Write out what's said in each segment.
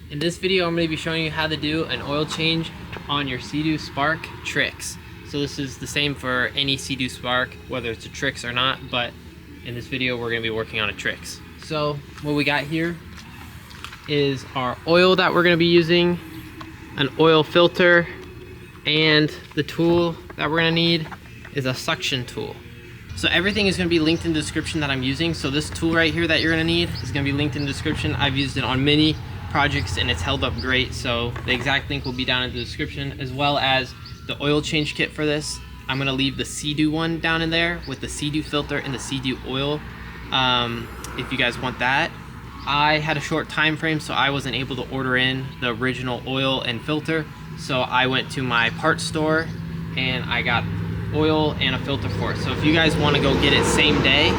In this video, I'm going to be showing you how to do an oil change on your Sea-Doo Spark Trixx. So this is the same for any Sea-Doo Spark, whether it's a Trixx or not, but in this video, we're going to be working on a Trixx. So what we got here is our oil that we're going to be using, an oil filter, and the tool that we're going to need is a suction tool. So everything is going to be linked in the description that I'm using. So this tool right here that you're going to need is going to be linked in the description. I've used it on many projects and it's held up great, so the exact link will be down in the description, as well as the oil change kit for this. I'm going to leave the Sea-Doo one down in there with the Sea-Doo filter and the Sea-Doo oil if you guys want that. I had a short time frame, so I wasn't able to order in the original oil and filter, so I went to my parts store and I got oil and a filter for it. So if you guys want to go get it same day,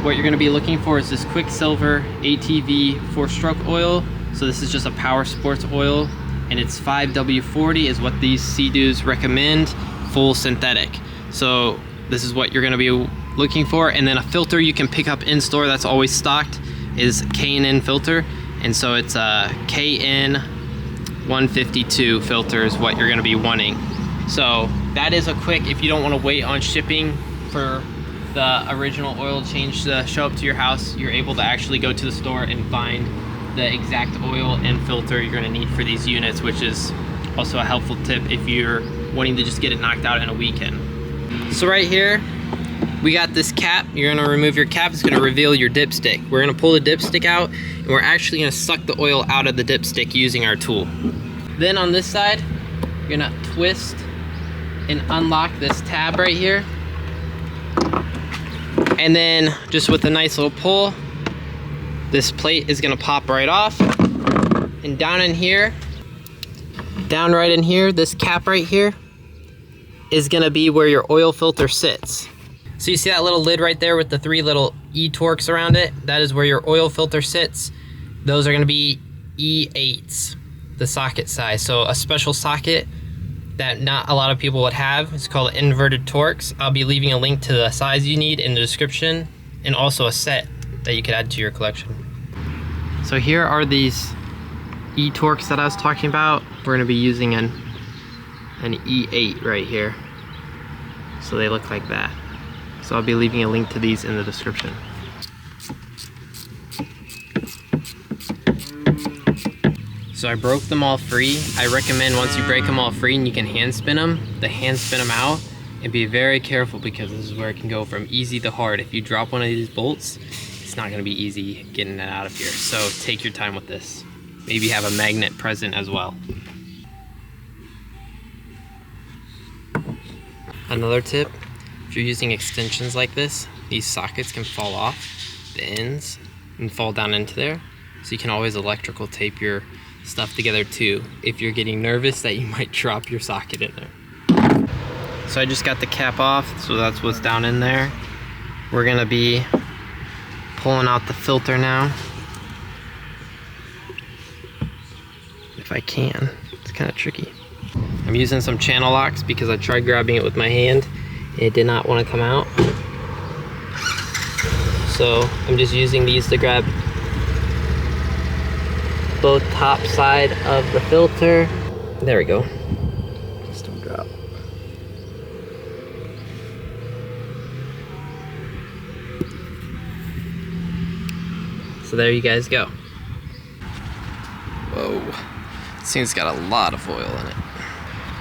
what you're going to be looking for is this Quicksilver ATV 4-stroke oil. So this is just a power sports oil, and it's 5W40 is what these Sea-Doos recommend, full synthetic. So this is what you're going to be looking for. And then a filter you can pick up in store that's always stocked is K&N filter, and so it's a KN 152 filter is what you're going to be wanting. So that is a quick, if you don't want to wait on shipping for the original oil change to show up to your house, you're able to actually go to the store and find the exact oil and filter you're going to need for these units, which is also a helpful tip if you're wanting to just get it knocked out in a weekend. So right here we got this cap. You're going to remove your cap. It's going to reveal your dipstick. We're going to pull the dipstick out, and we're actually going to suck the oil out of the dipstick using our tool. Then on this side, you're going to twist and unlock this tab right here, and then just with a nice little pull, this plate is going to pop right off. And down in here, down right in here, this cap right here is going to be where your oil filter sits. So you see that little lid right there with the 3 little E-Torx around it? That is where your oil filter sits. Those are going to be E8s, the socket size. So a special socket that not a lot of people would have. It's called inverted Torx. I'll be leaving a link to the size you need in the description, and also a set that you could add to your collection. So here are these E-Torx that I was talking about. We're going to be using an E8 right here. So they look like that. So I'll be leaving a link to these in the description. So I broke them all free. I recommend once you break them all free and you can hand spin them, hand spin them out, and be very careful because this is where it can go from easy to hard. If you drop one of these bolts, it's not going to be easy getting it out of here. So take your time with this. Maybe have a magnet present as well. Another tip, if you're using extensions like this, these sockets can fall off the ends and fall down into there. So you can always electrical tape your stuff together too if you're getting nervous that you might drop your socket in there. So I just got the cap off, so that's what's down in there. We're gonna be pulling out the filter now. If I can, it's kind of tricky. I'm using some channel locks because I tried grabbing it with my hand. It did not want to come out. So I'm just using these to grab both top side of the filter. There we go. Just don't drop. So there you guys go. Whoa. This thing's got a lot of oil in it.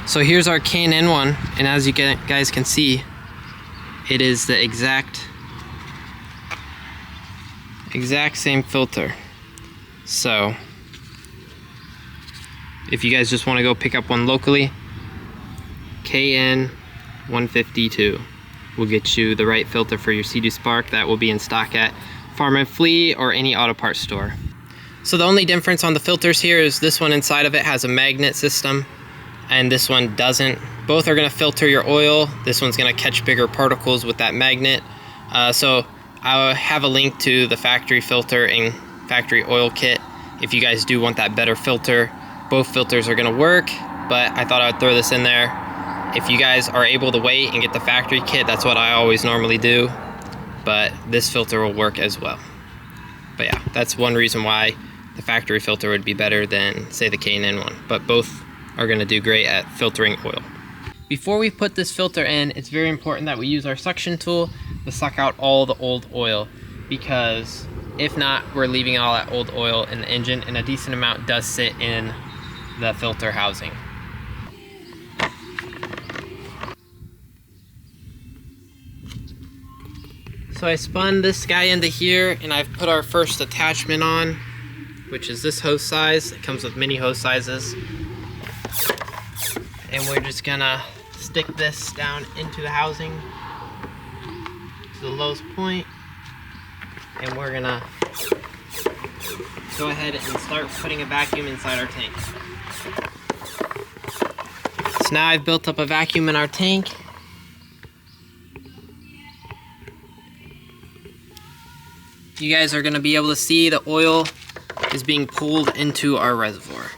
So here's our K&N one, and as you guys can see, it is the exact same filter. So if you guys just want to go pick up one locally, KN 152 will get you the right filter for your Sea-Doo Spark. That will be in stock at Farm and Flea or any auto parts store. So the only difference on the filters here is this one inside of it has a magnet system and this one doesn't. Both are going to filter your oil. This one's going to catch bigger particles with that magnet. So I'll have a link to the factory filter and factory oil kit if you guys do want that better filter. Both filters are going to work, but I thought I would throw this in there. If you guys are able to wait and get the factory kit, that's what I always normally do. But this filter will work as well. But yeah, that's one reason why the factory filter would be better than, say, the K&N one, but both are gonna do great at filtering oil. Before we put this filter in, it's very important that we use our suction tool to suck out all the old oil, because if not, we're leaving all that old oil in the engine, and a decent amount does sit in the filter housing. So I spun this guy into here, and I've put our first attachment on, which is this hose size. It comes with many hose sizes. And we're just gonna stick this down into the housing to the lowest point, and we're gonna go ahead and start putting a vacuum inside our tank. So now I've built up a vacuum in our tank. You guys are gonna be able to see the oil is being pulled into our reservoir.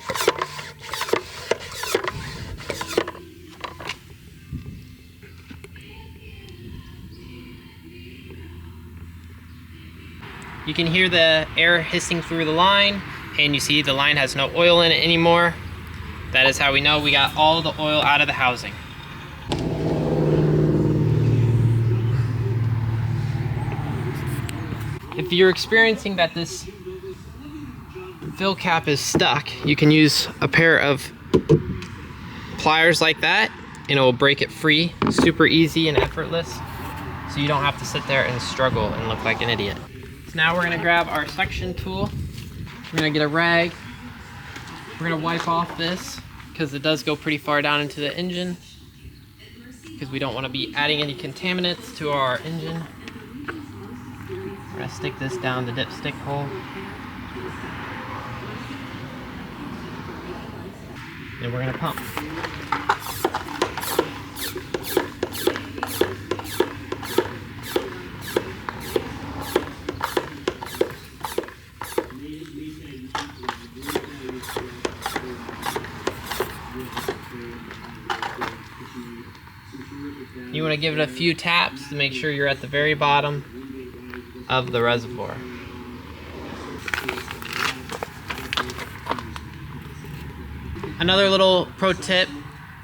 You can hear the air hissing through the line, and you see the line has no oil in it anymore. That is how we know we got all the oil out of the housing. If you're experiencing that this fill cap is stuck, you can use a pair of pliers like that, and it will break it free. Super easy and effortless, so you don't have to sit there and struggle and look like an idiot. So now we're gonna grab our suction tool. We're gonna get a rag. We're gonna wipe off this, because it does go pretty far down into the engine, because we don't want to be adding any contaminants to our engine. We're gonna stick this down the dipstick hole. And we're gonna pump. You want to give it a few taps to make sure you're at the very bottom of the reservoir. Another little pro tip,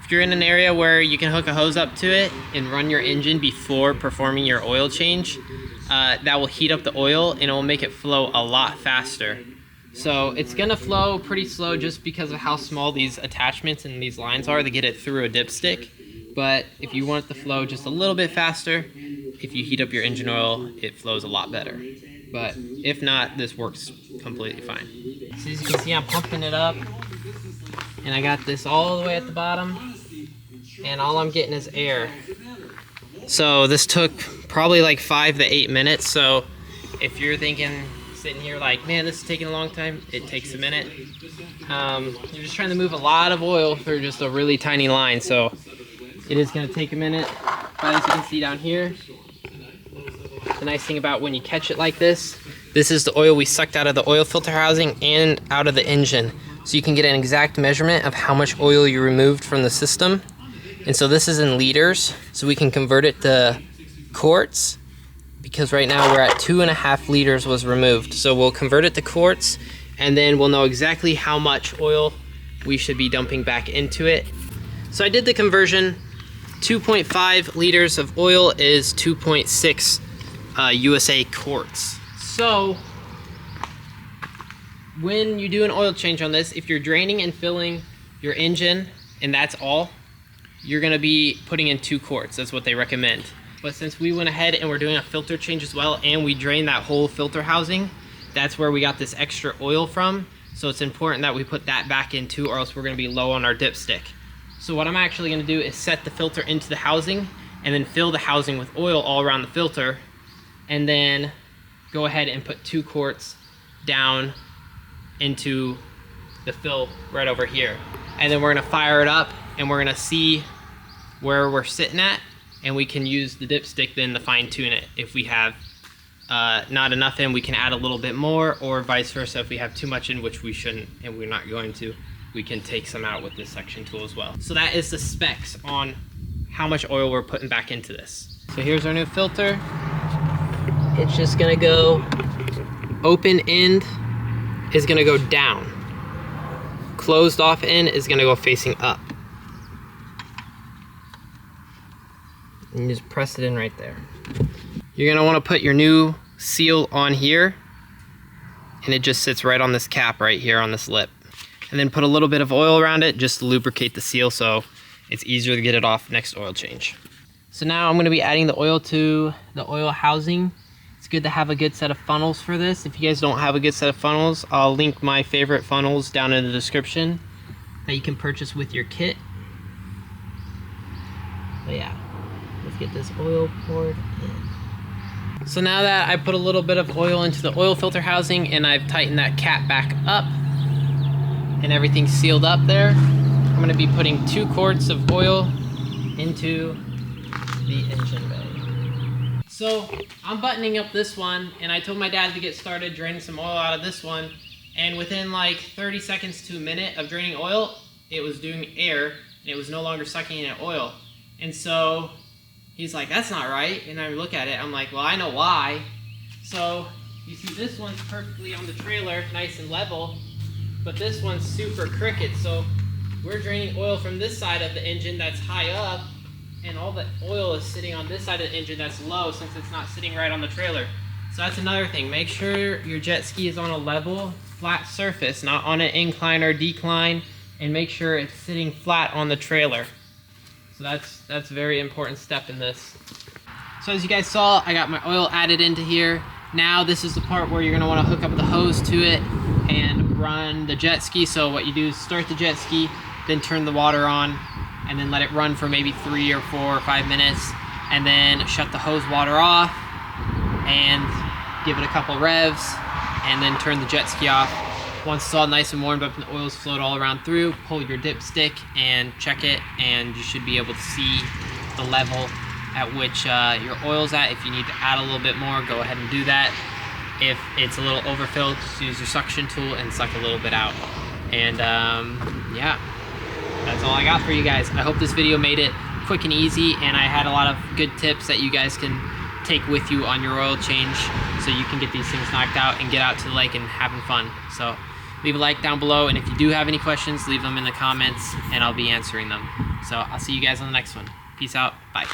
if you're in an area where you can hook a hose up to it and run your engine before performing your oil change, that will heat up the oil and it will make it flow a lot faster. So it's gonna flow pretty slow just because of how small these attachments and these lines are to get it through a dipstick. But if you want it to flow just a little bit faster, if you heat up your engine oil, it flows a lot better. But if not, this works completely fine. So as you can see, I'm pumping it up, and I got this all the way at the bottom, and all I'm getting is air. So this took probably like 5 to 8 minutes. So if you're thinking, sitting here like, man, this is taking a long time, it takes a minute. You're just trying to move a lot of oil through just a really tiny line, so it is going to take a minute. But as you can see down here, the nice thing about when you catch it like this is the oil we sucked out of the oil filter housing and out of the engine. So you can get an exact measurement of how much oil you removed from the system. And so this is in liters, so we can convert it to quarts, because right now we're at 2.5 liters was removed. So we'll convert it to quarts, and then we'll know exactly how much oil we should be dumping back into it. So I did the conversion. 2.5 liters of oil is 2.6 USA quarts. So when you do an oil change on this, if you're draining and filling your engine and that's all, you're gonna be putting in 2 quarts. That's what they recommend. But since we went ahead and we're doing a filter change as well, and we drained that whole filter housing, that's where we got this extra oil from. So it's important that we put that back in too, or else we're gonna be low on our dipstick. So what I'm actually gonna do is set the filter into the housing and then fill the housing with oil all around the filter, and then go ahead and put 2 quarts down into the fill right over here. And then we're gonna fire it up, and we're gonna see where we're sitting at, and we can use the dipstick then to fine tune it. If we have not enough in, we can add a little bit more, or vice versa. If we have too much in, which we shouldn't and we're not going to, we can take some out with this suction tool as well. So that is the specs on how much oil we're putting back into this. So here's our new filter. It's just gonna go open end is gonna go down. Closed off end is gonna go facing up. And you just press it in right there. You're gonna wanna put your new seal on here, and it just sits right on this cap right here on this lip. And then put a little bit of oil around it just to lubricate the seal so it's easier to get it off next oil change. So now I'm gonna be adding the oil to the oil housing. It's good to have a good set of funnels for this. If you guys don't have a good set of funnels, I'll link my favorite funnels down in the description that you can purchase with your kit. But yeah, let's get this oil poured in. So now that I put a little bit of oil into the oil filter housing and I've tightened that cap back up and everything's sealed up there, I'm gonna be putting 2 quarts of oil into the engine bay. So I'm buttoning up this one, and I told my dad to get started draining some oil out of this one, and within like 30 seconds to a minute of draining oil, it was doing air, and it was no longer sucking in oil. And so he's like, that's not right. And I look at it, I'm like, well, I know why. So you see this one's perfectly on the trailer, nice and level, but this one's super crooked. So we're draining oil from this side of the engine that's high up, and all the oil is sitting on this side of the engine that's low since it's not sitting right on the trailer. So that's another thing. Make sure your jet ski is on a level, flat surface, not on an incline or decline, and make sure it's sitting flat on the trailer. So that's a very important step in this. So as you guys saw, I got my oil added into here. Now this is the part where you're gonna wanna hook up the hose to it and run the jet ski. So what you do is start the jet ski, then turn the water on, and then let it run for maybe 3 or 4 or 5 minutes, and then shut the hose water off and give it a couple revs, and then turn the jet ski off. Once it's all nice and warmed up and the oil's flowed all around through, pull your dipstick and check it, and you should be able to see the level at which your oil's at. If you need to add a little bit more, go ahead and do that. If it's a little overfilled, just use your suction tool and suck a little bit out. And yeah. That's all I got for you guys. I hope this video made it quick and easy, and I had a lot of good tips that you guys can take with you on your oil change so you can get these things knocked out and get out to the lake and having fun. So leave a like down below, and if you do have any questions, leave them in the comments and I'll be answering them. So I'll see you guys on the next one. Peace out. Bye.